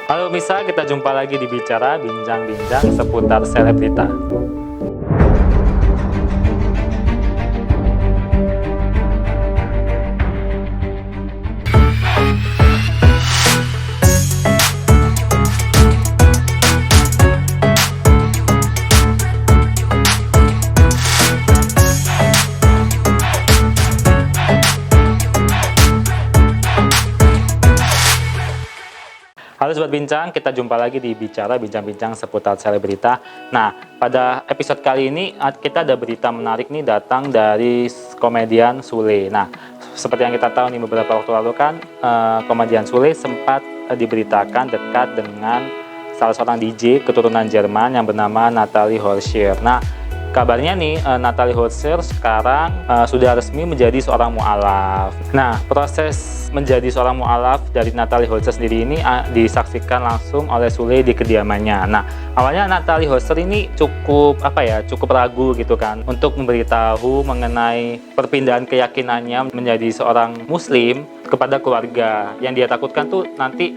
Halo Misa, kita jumpa lagi di Bicara Bincang-Bincang seputar selebrita. Halo Sobat Bincang, kita jumpa lagi di Bicara Bincang-Bincang seputar selebrita. Nah, pada episode kali ini kita ada berita menarik nih datang dari komedian Sule. Nah, seperti yang kita tahu nih beberapa waktu lalu kan komedian Sule sempat diberitakan dekat dengan salah seorang DJ keturunan Jerman yang bernama Natalie Horscher. Nah, kabarnya nih Natalie Horscher sekarang sudah resmi menjadi seorang mu'alaf. Nah, proses menjadi seorang mu'alaf dari Natalie Horscher sendiri ini disaksikan langsung oleh Sule di kediamannya. Nah, awalnya Natalie Horscher ini cukup ragu gitu kan untuk memberitahu mengenai perpindahan keyakinannya menjadi seorang muslim kepada keluarga. Yang dia takutkan tuh nanti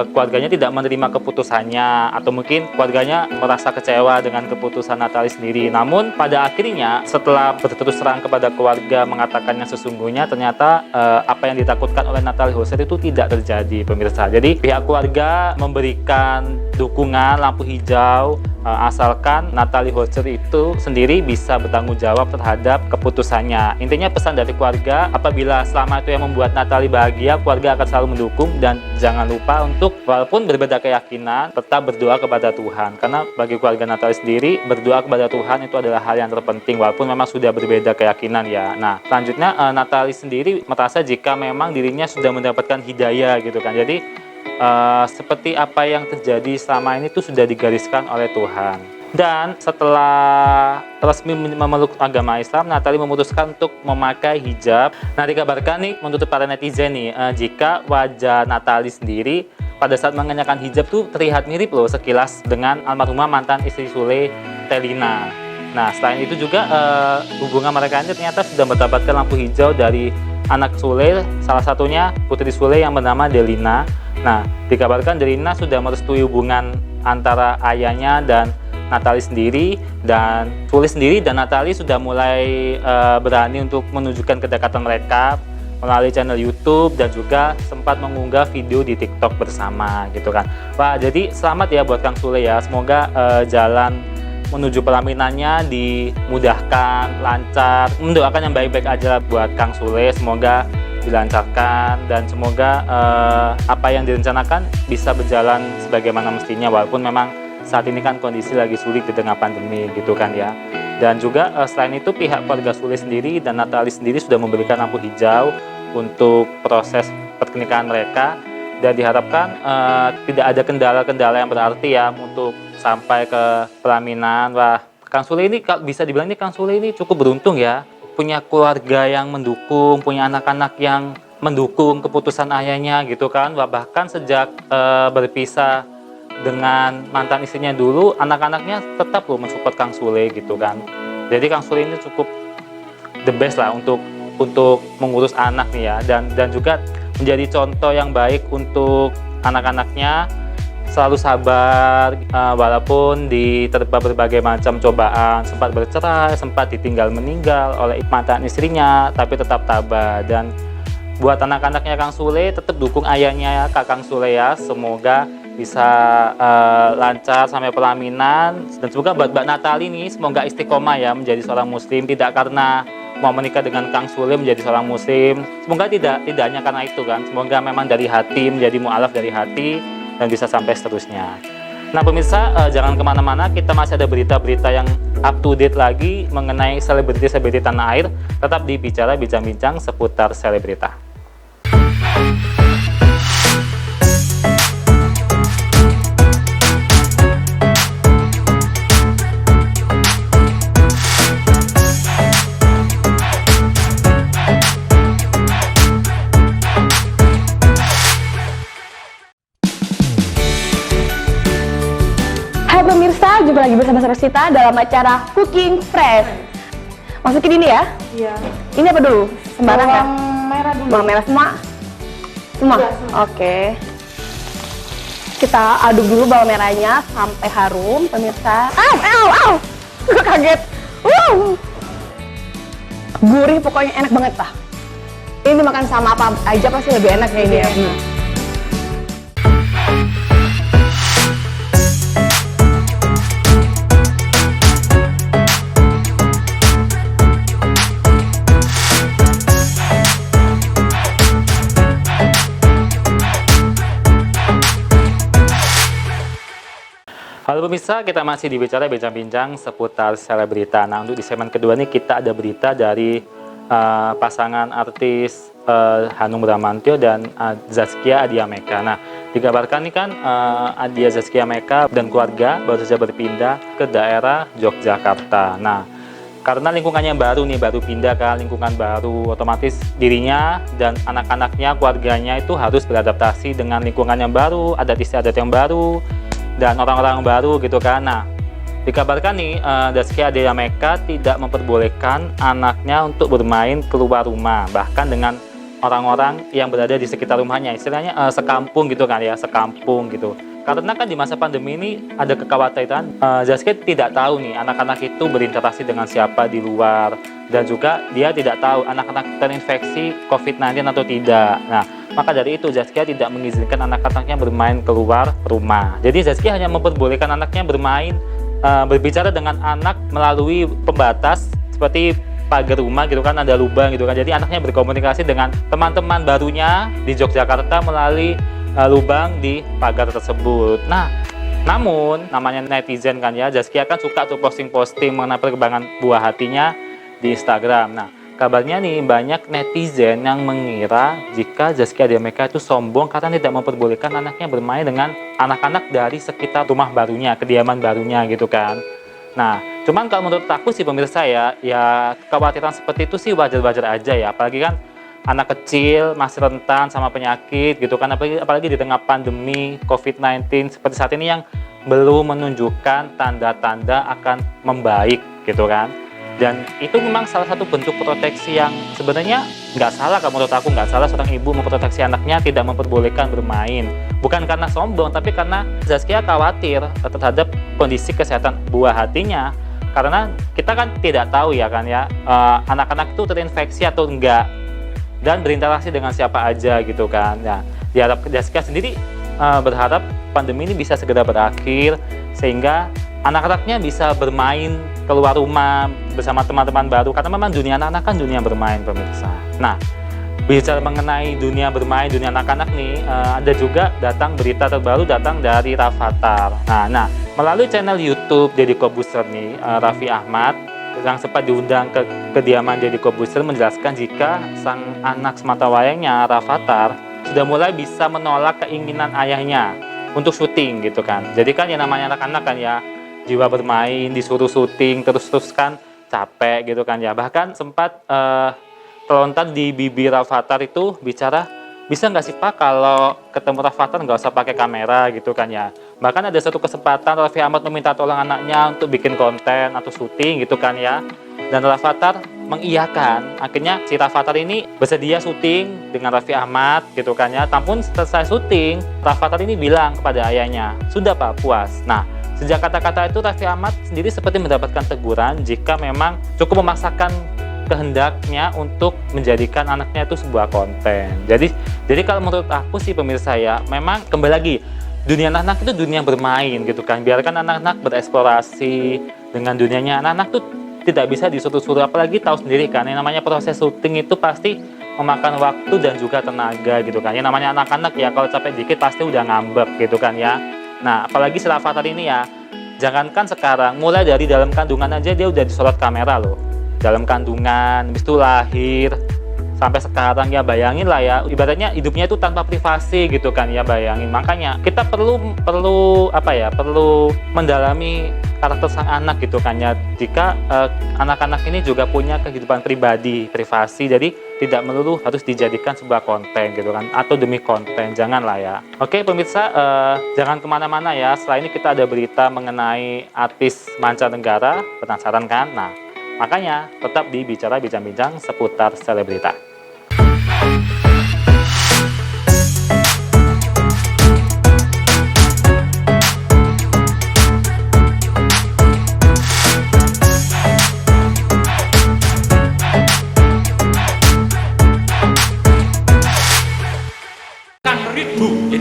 keluarganya tidak menerima keputusannya atau mungkin keluarganya merasa kecewa dengan keputusan Natalie sendiri. Namun pada akhirnya setelah berterus terang kepada keluarga mengatakannya sesungguhnya, ternyata apa yang ditakutkan oleh Natalie Horscher itu tidak terjadi, pemirsa. Jadi pihak keluarga memberikan dukungan lampu hijau asalkan Natalie Horscher itu sendiri bisa bertanggung jawab terhadap keputusannya. Intinya pesan dari keluarga, apabila selama itu yang membuat Natalie bahagia, keluarga akan selalu mendukung, dan jangan lupa untuk walaupun berbeda keyakinan tetap berdoa kepada Tuhan, karena bagi keluarga Natalie sendiri berdoa kepada Tuhan itu adalah hal yang terpenting walaupun memang sudah berbeda keyakinan ya. Nah, selanjutnya Natalie sendiri merasa jika memang dirinya sudah mendapatkan hidayah gitu kan. Jadi seperti apa yang terjadi selama ini itu sudah digariskan oleh Tuhan. Dan setelah resmi memeluk agama Islam, Natalie memutuskan untuk memakai hijab. Nah, dikabarkan nih menurut para netizen nih, jika wajah Natalie sendiri pada saat mengenakan hijab tuh terlihat mirip loh sekilas dengan almarhumah mantan istri Sule, Telina. Nah, selain itu juga hubungan mereka ini ternyata sudah mendapatkan lampu hijau dari anak Sule, salah satunya putri Sule yang bernama Delina. Nah, dikabarkan Delina sudah merestui hubungan antara ayahnya dan Natalie sendiri, dan Sule sendiri dan Natalie sudah mulai berani untuk menunjukkan kedekatan mereka melalui channel YouTube dan juga sempat mengunggah video di TikTok bersama gitu kan. Wah, jadi selamat ya buat Kang Sule ya. Semoga jalan menuju pelaminannya dimudahkan, lancar. Mendoakan yang baik-baik aja buat Kang Sule, semoga dilancarkan dan semoga apa yang direncanakan bisa berjalan sebagaimana mestinya, walaupun memang saat ini kan kondisi lagi sulit di tengah pandemi gitu kan ya. Dan juga selain itu pihak keluarga Sule sendiri dan Natalie sendiri sudah memberikan lampu hijau untuk proses pernikahan mereka, dan diharapkan tidak ada kendala-kendala yang berarti ya untuk sampai ke pelaminan. Wah, Kang Sule ini bisa dibilang nih Kang Sule ini cukup beruntung ya, punya keluarga yang mendukung, punya anak-anak yang mendukung keputusan ayahnya gitu kan. Wah, bahkan sejak berpisah dengan mantan istrinya dulu, anak-anaknya tetap loh mensupport Kang Sule gitu kan. Jadi Kang Sule ini cukup the best lah untuk mengurus anak nih ya, dan juga menjadi contoh yang baik untuk anak-anaknya. Selalu sabar walaupun diterpa berbagai macam cobaan, sempat bercerai, sempat ditinggal meninggal oleh mantan istrinya, tapi tetap tabah. Dan buat anak-anaknya Kang Sule, tetap dukung ayahnya Kakang Sule ya. Semoga bisa lancar sampai pelaminan, dan semoga buat Mbak Natalie nih, semoga istiqomah ya menjadi seorang muslim, tidak karena mau menikah dengan Kang Sule menjadi seorang muslim. Semoga tidak hanya karena itu kan, semoga memang dari hati, menjadi mu'alaf dari hati, dan bisa sampai seterusnya. Nah pemirsa, jangan kemana-mana, kita masih ada berita-berita yang up to date lagi mengenai selebriti-selebriti tanah air. Tetap di Bicara Bincang-Bincang seputar selebrita. Hai pemirsa, jumpa lagi bersama Sarasita dalam acara Cooking Fresh. Masukin ini ya? Iya. Ini apa dulu? Sembarang kan? Bawang merah dulu. Bawang merah semua? Semua? Iya, semua. Oke. kita aduk dulu bawang merahnya sampai harum, pemirsa. Au! Gue kaget. Gurih, pokoknya enak banget lah. Ini makan sama apa aja pasti lebih enak ya ini ya. Halo pemirsa, kita masih dibicara bincang-bincang seputar selebrita. Nah, untuk di segmen kedua ini kita ada berita dari pasangan artis Hanung Bramantyo dan Zaskia Adhiameka. Nah, dikabarkan nih kan Adia Zaskia Meka dan keluarga baru saja berpindah ke daerah Yogyakarta. Nah, karena lingkungannya baru nih, baru pindah ke lingkungan baru, otomatis dirinya dan anak-anaknya, keluarganya itu harus beradaptasi dengan lingkungan yang baru, adat istiadat yang baru, dan orang-orang baru gitu kan. Nah, dikabarkan nih Zaskia Adhiameka tidak memperbolehkan anaknya untuk bermain keluar rumah, bahkan dengan orang-orang yang berada di sekitar rumahnya, istilahnya sekampung gitu kan ya, sekampung gitu. Karena kan di masa pandemi ini ada kekhawatiran Zaskia tidak tahu nih anak-anak itu berinteraksi dengan siapa di luar, dan juga dia tidak tahu anak-anak terinfeksi COVID-19 atau tidak. Nah, maka dari itu Zaskia tidak mengizinkan anak-anaknya bermain keluar rumah. Jadi Zaskia hanya memperbolehkan anaknya bermain, berbicara dengan anak melalui pembatas seperti pagar rumah gitu kan, ada lubang gitu kan. Jadi anaknya berkomunikasi dengan teman-teman barunya di Yogyakarta melalui lubang di pagar tersebut. Nah, namun namanya netizen kan ya, Zaskia kan suka tuh posting-posting mengenai perkembangan buah hatinya di Instagram. Nah, kabarnya nih banyak netizen yang mengira jika Zaskia Adhiameka itu sombong karena tidak memperbolehkan anaknya bermain dengan anak-anak dari sekitar rumah barunya, kediaman barunya gitu kan. Nah, cuman kalau menurut aku sih pemirsa ya kekhawatiran seperti itu sih wajar-wajar aja ya, apalagi kan anak kecil masih rentan sama penyakit gitu kan, apalagi di tengah pandemi COVID-19 seperti saat ini yang belum menunjukkan tanda-tanda akan membaik gitu kan. Dan itu memang salah satu bentuk proteksi yang sebenarnya nggak salah, kalau menurut aku nggak salah seorang ibu memproteksi anaknya tidak memperbolehkan bermain. Bukan karena sombong, tapi karena Zaskia khawatir terhadap kondisi kesehatan buah hatinya. Karena kita kan tidak tahu ya kan ya, anak-anak itu terinfeksi atau enggak, dan berinteraksi dengan siapa aja gitu kan. Nah, Zaskia sendiri berharap pandemi ini bisa segera berakhir sehingga anak-anaknya bisa bermain keluar rumah bersama teman-teman baru, karena memang dunia anak-anak kan dunia bermain pemirsa. Nah, bicara mengenai dunia bermain, dunia anak-anak nih, ada juga berita terbaru datang dari Rafathar. Nah, melalui channel YouTube Deddy Corbuzier nih, Raffi Ahmad yang sempat diundang ke kediaman Deddy Corbuzier menjelaskan jika sang anak sematawayangnya Rafathar sudah mulai bisa menolak keinginan ayahnya untuk syuting gitu kan. Jadi kan yang namanya anak-anak kan ya, jiwa bermain, disuruh syuting terus kan capek gitu kan ya. Bahkan sempat terlontar di bibir Rafathar itu bicara, bisa nggak sih Pak kalau ketemu Rafathar nggak usah pakai kamera gitu kan ya. Bahkan ada satu kesempatan Raffi Ahmad meminta tolong anaknya untuk bikin konten atau syuting gitu kan ya. Dan Rafathar mengiyakan. Akhirnya si Rafathar ini bersedia syuting dengan Raffi Ahmad gitu kan ya. Namun selesai syuting, Rafathar ini bilang kepada ayahnya, sudah Pak, puas. Nah, sejak kata-kata itu Raffi Ahmad sendiri seperti mendapatkan teguran jika memang cukup memaksakan kehendaknya untuk menjadikan anaknya itu sebuah konten. Jadi kalau menurut aku sih pemirsa ya, memang kembali lagi dunia anak-anak itu dunia bermain gitu kan. Biarkan anak-anak bereksplorasi dengan dunianya. Anak-anak tuh tidak bisa disuruh-suruh, apalagi tahu sendiri kan yang namanya proses syuting itu pasti memakan waktu dan juga tenaga gitu kan. Yang namanya anak-anak ya, kalau capek dikit pasti udah ngambek gitu kan ya. Nah, apalagi si Rafathar ini ya, jangankan sekarang, mulai dari dalam kandungan aja dia udah disorot kamera loh. Dalam kandungan, habis itu lahir, sampai sekarang ya, bayangin lah ya, ibaratnya hidupnya itu tanpa privasi gitu kan ya, bayangin. Makanya kita perlu mendalami karakter sang anak gitu kan ya. Jika anak-anak ini juga punya kehidupan pribadi, privasi, jadi tidak melulu harus dijadikan sebuah konten gitu kan, atau demi konten, janganlah ya. Oke pemirsa, jangan kemana-mana ya, setelah ini kita ada berita mengenai artis mancanegara, penasaran kan? Nah, makanya tetap di Bicara Bincang-Bincang seputar selebrita.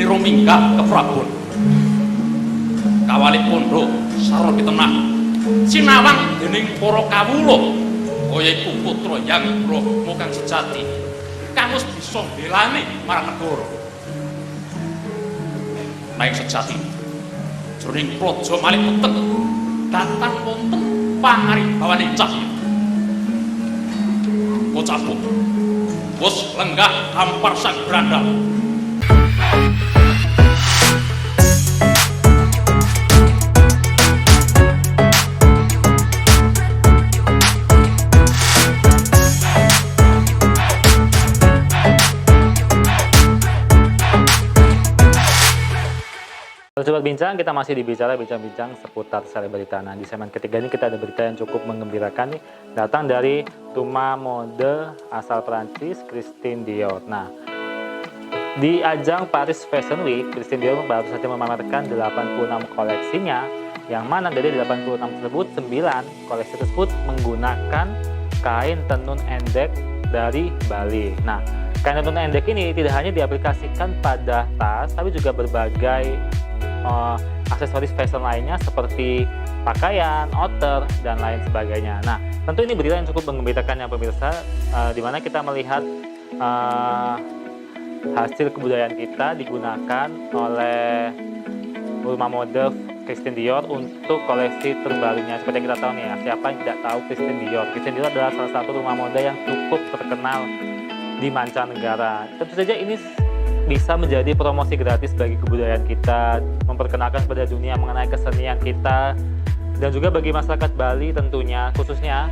meniro minggah ke Prabon. Kawali pondok sarwa pitenah sinawang dening para kawula kaya iku putra yang Brahma kang sejati kang wis bisa mbelani marang negara. Nanging sejati jroning praja malih peteng datang wonten pangaribawaning cahya. Bocahku wis lenggah kampar sang brandal. Sobat Bincang, kita masih bincang-bincang seputar selebrita. Nah, di segmen ketiga ini kita ada berita yang cukup menggembirakan nih, datang dari Tuma mode asal Prancis, Christian Dior. Nah, di ajang Paris Fashion Week, Christian Dior baru saja memamerkan 86 koleksinya, yang mana dari 86 tersebut, 9 koleksi tersebut menggunakan kain tenun endek dari Bali. Nah, kain tenun endek ini tidak hanya diaplikasikan pada tas, tapi juga berbagai aksesoris fashion lainnya seperti pakaian, outer, dan lain sebagainya. Nah, tentu ini berita yang cukup menggembirakan ya pemirsa, di mana kita melihat hasil kebudayaan kita digunakan oleh rumah mode Christian Dior untuk koleksi terbarunya. Seperti yang kita tahu nih ya, siapa yang tidak tahu Christian Dior? Christian Dior adalah salah satu rumah mode yang cukup terkenal di mancanegara. Tentu saja ini bisa menjadi promosi gratis bagi kebudayaan kita, memperkenalkan kepada dunia mengenai kesenian kita, dan juga bagi masyarakat Bali tentunya, khususnya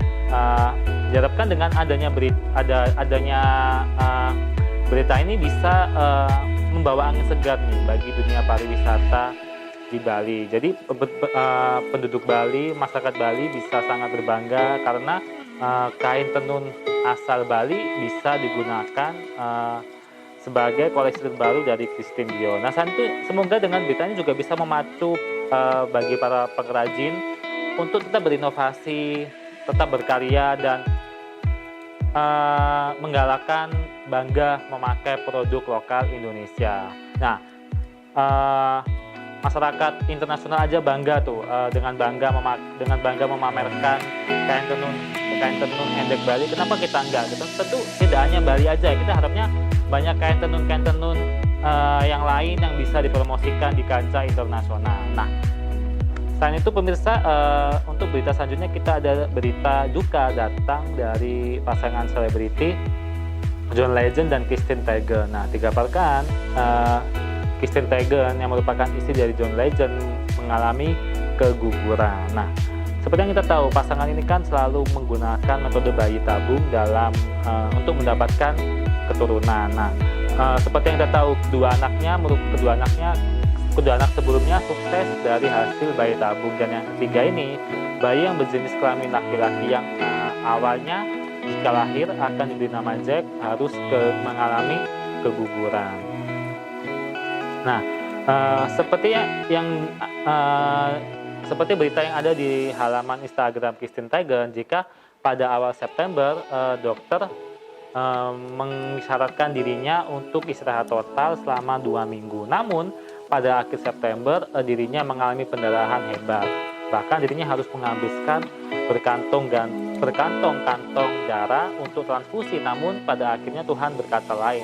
diharapkan dengan adanya berita ini bisa membawa angin segar nih bagi dunia pariwisata di Bali. Jadi penduduk Bali, masyarakat Bali bisa sangat berbangga karena kain tenun asal Bali bisa digunakan sebagai koleksi terbaru dari Christian Dior. Nah, semoga dengan beritanya juga bisa memacu bagi para pengrajin untuk tetap berinovasi, tetap berkarya, dan menggalakkan bangga memakai produk lokal Indonesia. Nah, masyarakat internasional aja bangga tuh dengan bangga memamerkan kain tenun endek Bali. Kenapa kita enggak? Tentu tidak hanya Bali aja. Kita harapnya banyak kain tenun yang lain yang bisa dipromosikan di kancah internasional. Nah, selain itu pemirsa, untuk berita selanjutnya kita ada berita duka datang dari pasangan selebriti John Legend dan Christine Teigen. Nah, dikabarkan Christine Teigen yang merupakan istri dari John Legend mengalami keguguran. Nah, seperti yang kita tahu, pasangan ini kan selalu menggunakan metode bayi tabung untuk mendapatkan keturunan. Nah, seperti yang kita tahu, kedua anak sebelumnya sukses dari hasil bayi tabung, dan yang ketiga ini bayi yang berjenis kelamin laki-laki yang awalnya jika lahir akan diberi nama Jack harus mengalami keguguran. Nah, seperti berita yang ada di halaman Instagram Christine Teigen, jika pada awal September dokter mengisyaratkan dirinya untuk istirahat total selama 2 minggu. Namun pada akhir September dirinya mengalami pendarahan hebat. Bahkan dirinya harus menghabiskan berkantong-kantong darah untuk transfusi. Namun pada akhirnya Tuhan berkata lain.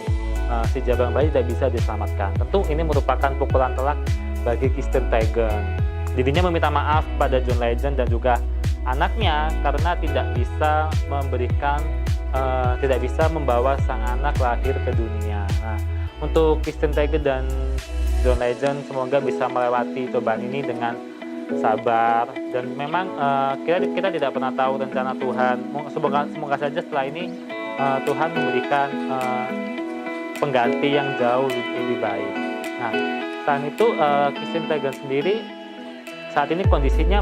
Si jabang bayi tidak bisa diselamatkan. Tentu ini merupakan pukulan telak bagi Christine Teigen. Dirinya meminta maaf pada John Legend dan juga anaknya karena tidak bisa membawa sang anak lahir ke dunia. Nah, untuk Christine Teigen dan John Legend semoga bisa melewati cobaan ini dengan sabar, dan memang kita tidak pernah tahu rencana Tuhan. Semoga saja setelah ini Tuhan memberikan pengganti yang jauh lebih baik. Nah, selain itu Christine Teigen sendiri saat ini kondisinya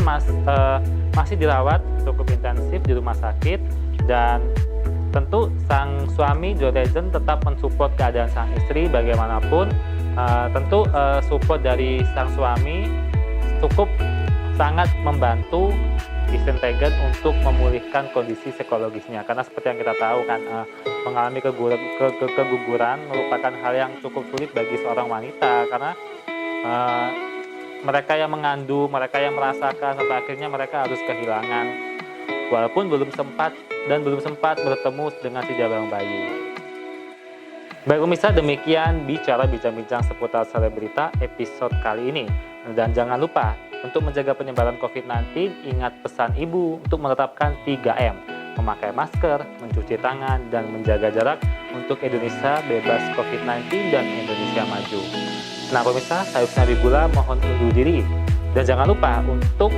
masih dirawat cukup intensif di rumah sakit, dan tentu sang suami John Legend tetap mensupport keadaan sang istri bagaimanapun. Tentu support dari sang suami cukup sangat membantu disintegrate untuk memulihkan kondisi psikologisnya. Karena seperti yang kita tahu kan, mengalami keguguran merupakan hal yang cukup sulit bagi seorang wanita, karena mereka yang mengandung, mereka yang merasakan, sampai akhirnya mereka harus kehilangan, walaupun belum sempat bertemu dengan si jabang bayi. Baik pemirsa, demikian bicara bincang-bincang seputar selebrita episode kali ini. Dan jangan lupa, untuk menjaga penyebaran COVID-19, ingat pesan ibu untuk menetapkan 3M, memakai masker, mencuci tangan, dan menjaga jarak untuk Indonesia bebas COVID-19 dan Indonesia maju. Nah pemirsa, saya Husni Habibullah mohon undur diri. Dan jangan lupa untuk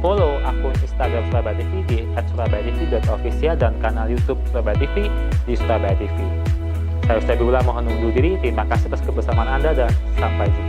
follow akun Instagram Surabaya TV di @surabayatv.official dan kanal YouTube Surabaya TV di Surabaya TV. Saya Husni Habibullah mohon undur diri. Terima kasih atas kebersamaan Anda dan sampai jumpa.